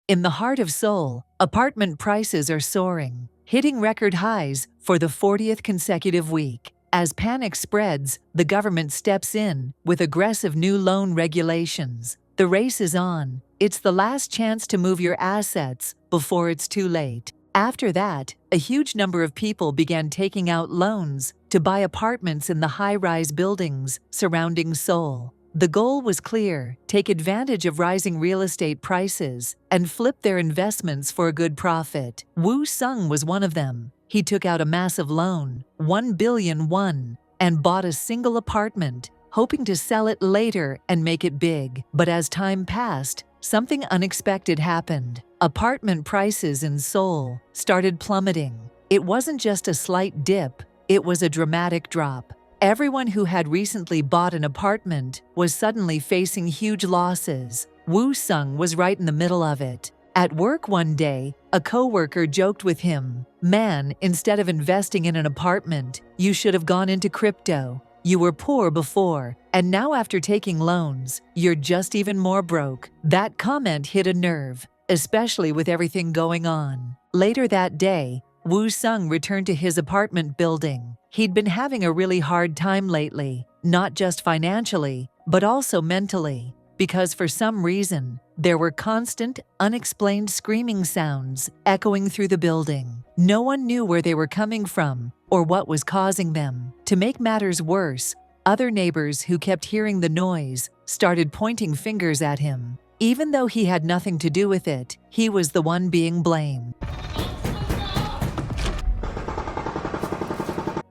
In the heart of Seoul, apartment prices are soaring, hitting record highs for the 40th consecutive week. As panic spreads, the government steps in with aggressive new loan regulations. The race is on. It's the last chance to move your assets before it's too late. After that, a huge number of people began taking out loans to buy apartments in the high-rise buildings surrounding Seoul. The goal was clear: take advantage of rising real estate prices and flip their investments for a good profit. Woo Sung was one of them. He took out a massive loan, 1 billion won, and bought a single apartment, hoping to sell it later and make it big. But as time passed, something unexpected happened. Apartment prices in Seoul started plummeting. It wasn't just a slight dip, it was a dramatic drop. Everyone who had recently bought an apartment was suddenly facing huge losses. Woo Sung was right in the middle of it. At work one day, a coworker joked with him, "Man, instead of investing in an apartment, you should have gone into crypto. You were poor before, and now after taking loans, you're just even more broke." That comment hit a nerve, especially with everything going on. Later that day, Woo Sung returned to his apartment building. He'd been having a really hard time lately, not just financially, but also mentally, because for some reason, there were constant, unexplained screaming sounds echoing through the building. No one knew where they were coming from or what was causing them. To make matters worse, other neighbors who kept hearing the noise started pointing fingers at him. Even though he had nothing to do with it, he was the one being blamed.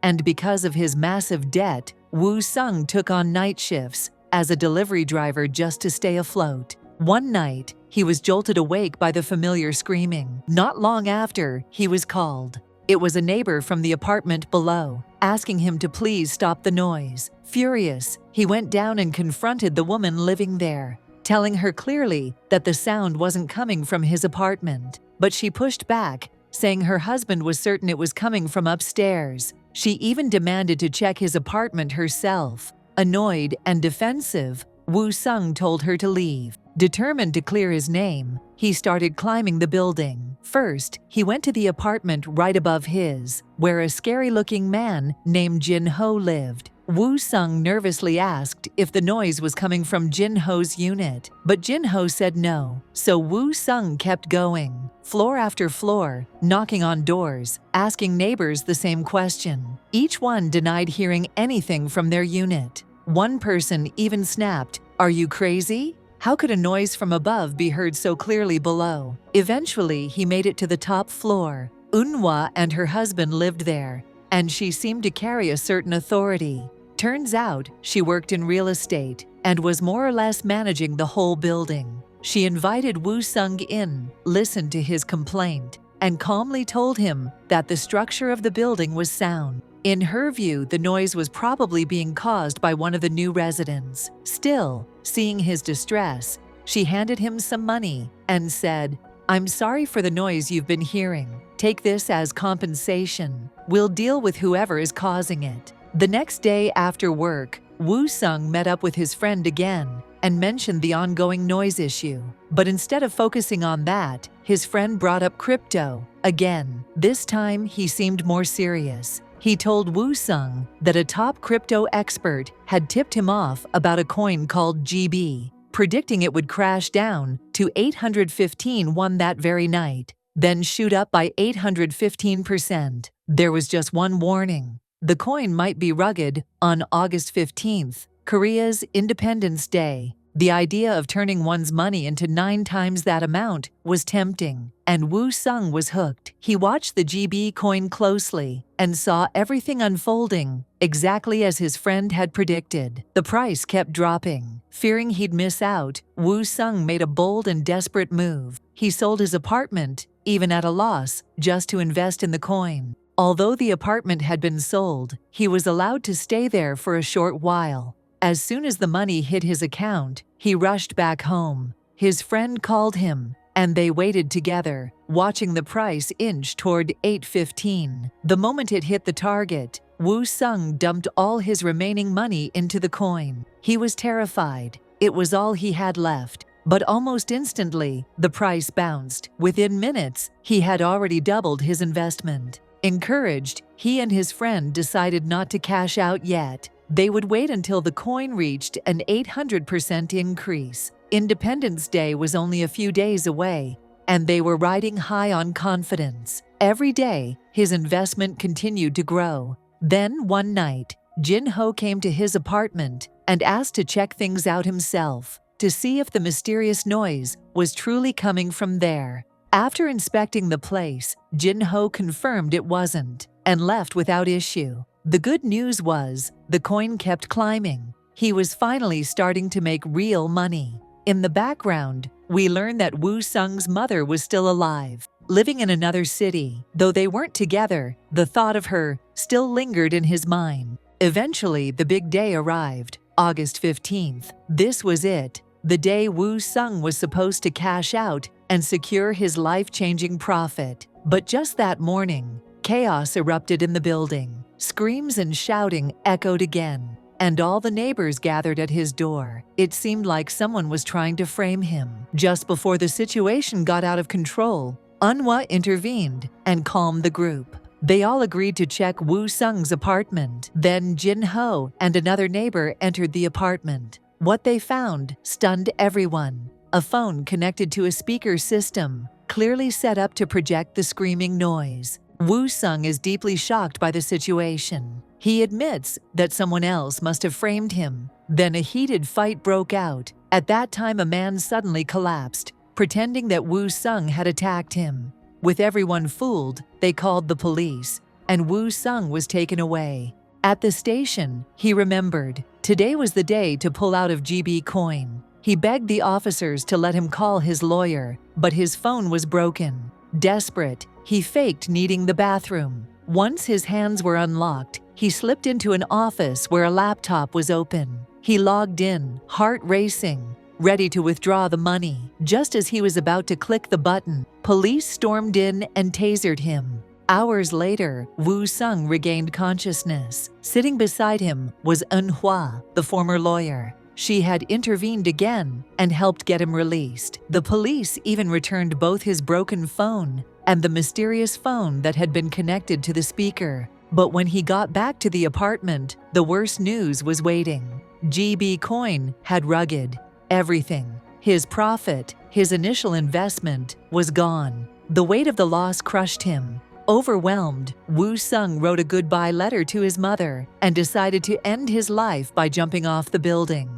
And because of his massive debt, Woo Sung took on night shifts as a delivery driver just to stay afloat. One night, he was jolted awake by the familiar screaming. Not long after, he was called. It was a neighbor from the apartment below, asking him to please stop the noise. Furious, he went down and confronted the woman living there, telling her clearly that the sound wasn't coming from his apartment. But she pushed back, saying her husband was certain it was coming from upstairs. She even demanded to check his apartment herself. Annoyed and defensive, Woo Sung told her to leave. Determined to clear his name, he started climbing the building. First, he went to the apartment right above his, where a scary-looking man named Jin Ho lived. Woo Sung nervously asked if the noise was coming from Jin Ho's unit, but Jin Ho said no. So Woo Sung kept going, floor after floor, knocking on doors, asking neighbors the same question. Each one denied hearing anything from their unit. One person even snapped, "Are you crazy? How could a noise from above be heard so clearly below?" Eventually, he made it to the top floor. Eunhwa and her husband lived there, and she seemed to carry a certain authority. Turns out, she worked in real estate and was more or less managing the whole building. She invited Woo Sung in, listened to his complaint, and calmly told him that the structure of the building was sound. In her view, the noise was probably being caused by one of the new residents. Still, seeing his distress, she handed him some money and said, "I'm sorry for the noise you've been hearing. Take this as compensation. We'll deal with whoever is causing it." The next day after work, Woo Sung met up with his friend again and mentioned the ongoing noise issue. But instead of focusing on that, his friend brought up crypto again. This time, he seemed more serious. He told Woo Sung that a top crypto expert had tipped him off about a coin called GB, predicting it would crash down to 815 won that very night, then shoot up by 815%. There was just one warning. The coin might be rugged. On August 15th, Korea's Independence Day, the idea of turning one's money into 9 times that amount was tempting, and Woo Sung was hooked. He watched the GB coin closely and saw everything unfolding exactly as his friend had predicted. The price kept dropping. Fearing he'd miss out, Woo Sung made a bold and desperate move. He sold his apartment, even at a loss, just to invest in the coin. Although the apartment had been sold, he was allowed to stay there for a short while. As soon as the money hit his account, he rushed back home. His friend called him, and they waited together, watching the price inch toward 815. The moment it hit the target, Woo Sung dumped all his remaining money into the coin. He was terrified. It was all he had left. But almost instantly, the price bounced. Within minutes, he had already doubled his investment. Encouraged, he and his friend decided not to cash out yet. They would wait until the coin reached an 800% increase. Independence Day was only a few days away, and they were riding high on confidence. Every day, his investment continued to grow. Then, one night, Jin-ho came to his apartment and asked to check things out himself, to see if the mysterious noise was truly coming from there. After inspecting the place, Jin-ho confirmed it wasn't, and left without issue. The good news was, the coin kept climbing. He was finally starting to make real money. In the background, we learn that Woo Sung's mother was still alive, living in another city. Though they weren't together, the thought of her still lingered in his mind. Eventually, the big day arrived, August 15th. This was it, the day Woo Sung was supposed to cash out and secure his life-changing profit. But just that morning, chaos erupted in the building. Screams and shouting echoed again, and all the neighbors gathered at his door. It seemed like someone was trying to frame him. Just before the situation got out of control, Eunhwa intervened and calmed the group. They all agreed to check Woo Sung's apartment. Then Jin-ho and another neighbor entered the apartment. What they found stunned everyone. A phone connected to a speaker system, clearly set up to project the screaming noise. Woo Sung is deeply shocked by the situation. He admits that someone else must have framed him. Then a heated fight broke out. At that time, a man suddenly collapsed, pretending that Woo Sung had attacked him. With everyone fooled, they called the police, and Woo Sung was taken away. At the station, he remembered. Today was the day to pull out of GB coin. He begged the officers to let him call his lawyer, but his phone was broken. Desperate, he faked needing the bathroom. Once his hands were unlocked, he slipped into an office where a laptop was open. He logged in, heart racing, ready to withdraw the money. Just as he was about to click the button, police stormed in and tasered him. Hours later, Woo Sung regained consciousness. Sitting beside him was Eunhwa, the former lawyer. She had intervened again and helped get him released. The police even returned both his broken phone and the mysterious phone that had been connected to the speaker. But when he got back to the apartment, the worst news was waiting. GB coin had rugged everything. His profit, his initial investment, was gone. The weight of the loss crushed him. Overwhelmed, Woo Sung wrote a goodbye letter to his mother and decided to end his life by jumping off the building.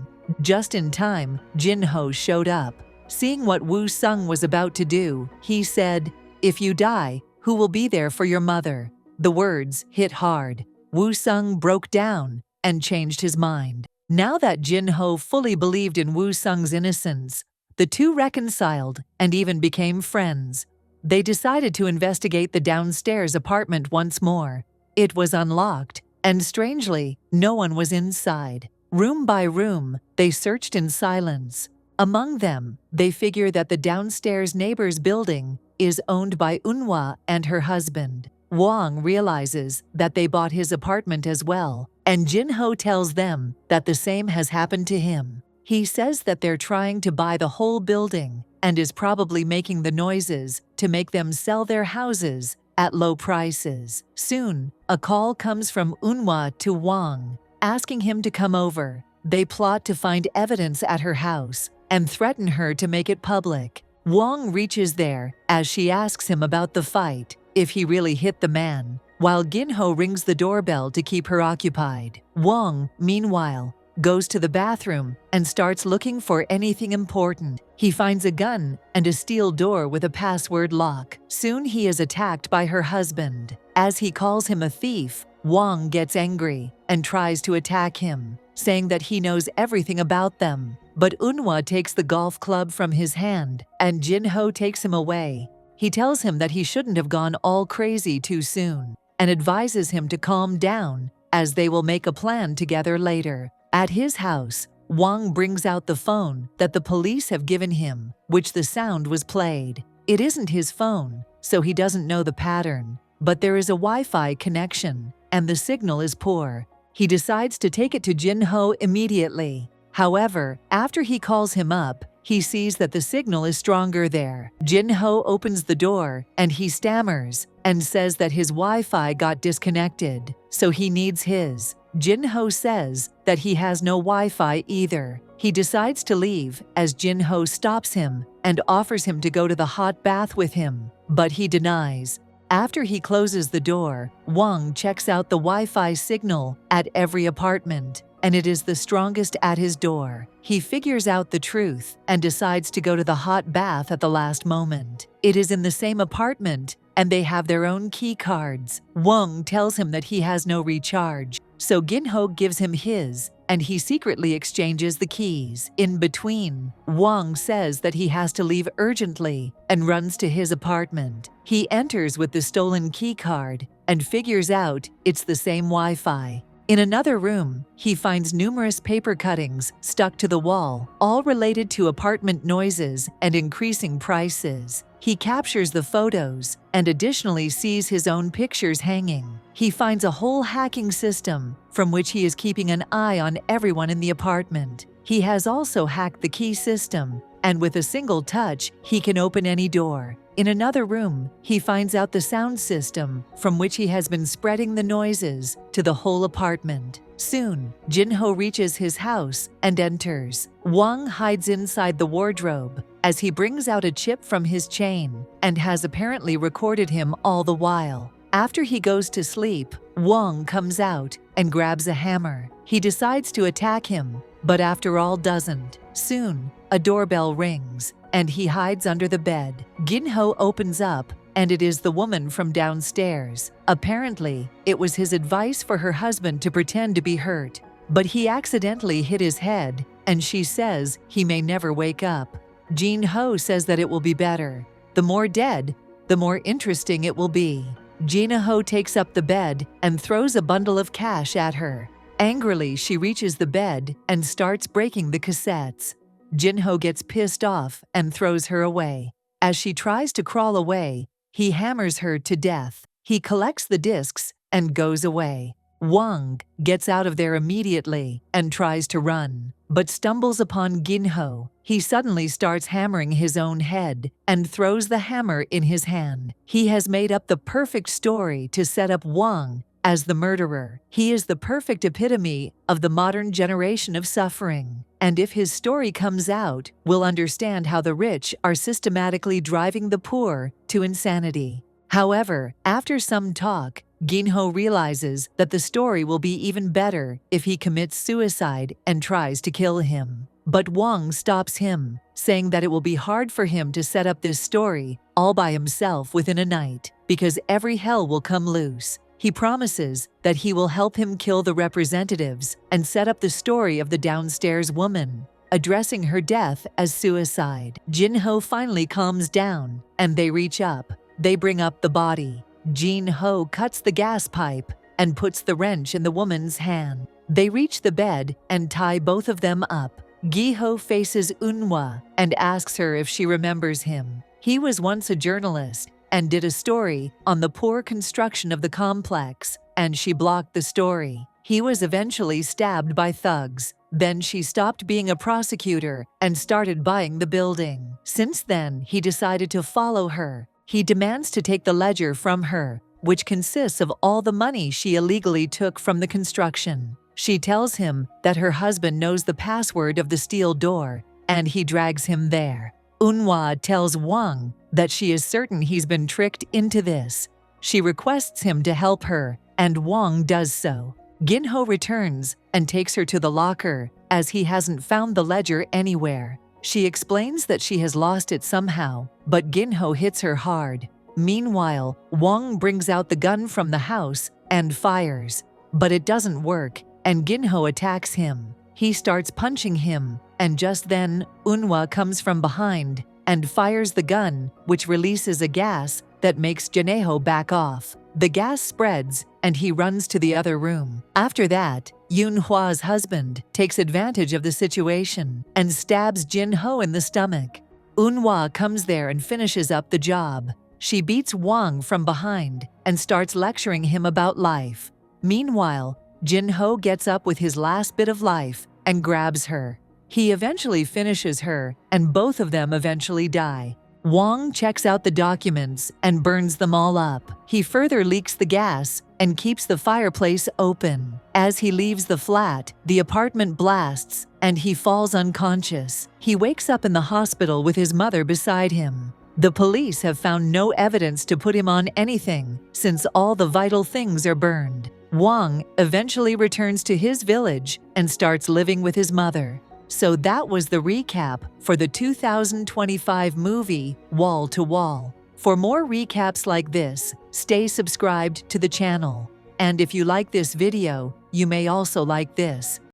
Just in time, Jin-ho showed up. Seeing what Woo Sung was about to do, he said, "If you die, who will be there for your mother?" The words hit hard. Woo Sung broke down and changed his mind. Now that Jin-ho fully believed in Woo Sung's innocence, the two reconciled and even became friends. They decided to investigate the downstairs apartment once more. It was unlocked, and strangely, no one was inside. Room by room, they searched in silence. Among them, they figure that the downstairs neighbor's building is owned by Eunhwa and her husband. Wang realizes that they bought his apartment as well, and Jin-ho tells them that the same has happened to him. He says that they're trying to buy the whole building and is probably making the noises to make them sell their houses at low prices. Soon, a call comes from Eunhwa to Wang, asking him to come over. They plot to find evidence at her house and threaten her to make it public. Wang reaches there as she asks him about the fight, if he really hit the man, while Jin-ho rings the doorbell to keep her occupied. Wang, meanwhile, goes to the bathroom and starts looking for anything important. He finds a gun and a steel door with a password lock. Soon he is attacked by her husband. As he calls him a thief, Wang gets angry and tries to attack him, saying that he knows everything about them. But Eunhwa takes the golf club from his hand and Jin-ho takes him away. He tells him that he shouldn't have gone all crazy too soon and advises him to calm down as they will make a plan together later. At his house, Wang brings out the phone that the police have given him, which the sound was played. It isn't his phone, so he doesn't know the pattern, but there is a Wi-Fi connection, and the signal is poor. He decides to take it to Jin-ho immediately. However, after he calls him up, He sees that the signal is stronger there. Jin-ho opens the door and he stammers and says that his Wi-Fi got disconnected, so he needs his. Jin-ho says that he has no Wi-Fi either. He decides to leave as Jin-ho stops him and offers him to go to the hot bath with him, but he denies. After he closes the door, Wang checks out the Wi-Fi signal at every apartment, and it is the strongest at his door. He figures out the truth and decides to go to the hot bath at the last moment. It is in the same apartment, and they have their own key cards. Wang tells him that he has no recharge, so Jin-ho gives him his, and he secretly exchanges the keys. In between, Wang says that he has to leave urgently and runs to his apartment. He enters with the stolen key card and figures out it's the same Wi-Fi. In another room, he finds numerous paper cuttings stuck to the wall, all related to apartment noises and increasing prices. He captures the photos and additionally sees his own pictures hanging. He finds a whole hacking system from which he is keeping an eye on everyone in the apartment. He has also hacked the key system, and with a single touch, he can open any door. In another room, he finds out the sound system from which he has been spreading the noises to the whole apartment. Soon, Jin-ho reaches his house and enters. Wang hides inside the wardrobe as he brings out a chip from his chain and has apparently recorded him all the while. After he goes to sleep, Wang comes out and grabs a hammer. He decides to attack him, but after all doesn't. Soon, a doorbell rings, and he hides under the bed. Jin-ho opens up, and it is the woman from downstairs. Apparently, it was his advice for her husband to pretend to be hurt, but he accidentally hit his head, and she says he may never wake up. Jin-ho says that it will be better. The more dead, the more interesting it will be. Jin-ho takes up the bed and throws a bundle of cash at her. Angrily, she reaches the bed and starts breaking the cassettes. Jin-ho gets pissed off and throws her away. As she tries to crawl away, he hammers her to death. He collects the discs and goes away. Wang gets out of there immediately and tries to run, but stumbles upon Jin-ho. He suddenly starts hammering his own head and throws the hammer in his hand. He has made up the perfect story to set up Wang as the murderer. He is the perfect epitome of the modern generation of suffering. And if his story comes out, we'll understand how the rich are systematically driving the poor to insanity. However, after some talk, Jin-ho realizes that the story will be even better if he commits suicide and tries to kill him. But Wang stops him, saying that it will be hard for him to set up this story all by himself within a night, because every hell will come loose. He promises that he will help him kill the representatives and set up the story of the downstairs woman, addressing her death as suicide. Jin-ho finally calms down, and they reach up. They bring up the body. Jin-ho cuts the gas pipe and puts the wrench in the woman's hand. They reach the bed and tie both of them up. Gi-ho faces Eun-hwa and asks her if she remembers him. He was once a journalist and did a story on the poor construction of the complex, and she blocked the story. He was eventually stabbed by thugs. Then she stopped being a prosecutor and started buying the building. Since then, he decided to follow her. He demands to take the ledger from her, which consists of all the money she illegally took from the construction. She tells him that her husband knows the password of the steel door, and he drags him there. Eun-hwa tells Wang that she is certain he's been tricked into this. She requests him to help her, and Wang does so. Jin-ho returns and takes her to the locker, as he hasn't found the ledger anywhere. She explains that she has lost it somehow, but Jin-ho hits her hard. Meanwhile, Wang brings out the gun from the house and fires, but it doesn't work, and Jin-ho attacks him. He starts punching him, and just then, Eun-hwa comes from behind and fires the gun, which releases a gas that makes Jin-ho back off. The gas spreads, and he runs to the other room. After that, Eun-hwa's husband takes advantage of the situation and stabs Jin-ho in the stomach. Eun-hwa comes there and finishes up the job. She beats Wang from behind and starts lecturing him about life. Meanwhile, Jin-ho gets up with his last bit of life and grabs her. He eventually finishes her, and both of them eventually die. Wong checks out the documents and burns them all up. He further leaks the gas and keeps the fireplace open. As he leaves the flat, the apartment blasts and he falls unconscious. He wakes up in the hospital with his mother beside him. The police have found no evidence to put him on anything since all the vital things are burned. Wong eventually returns to his village and starts living with his mother. So that was the recap for the 2025 movie Wall to Wall. For more recaps like this, stay subscribed to the channel. And if you like this video, you may also like this.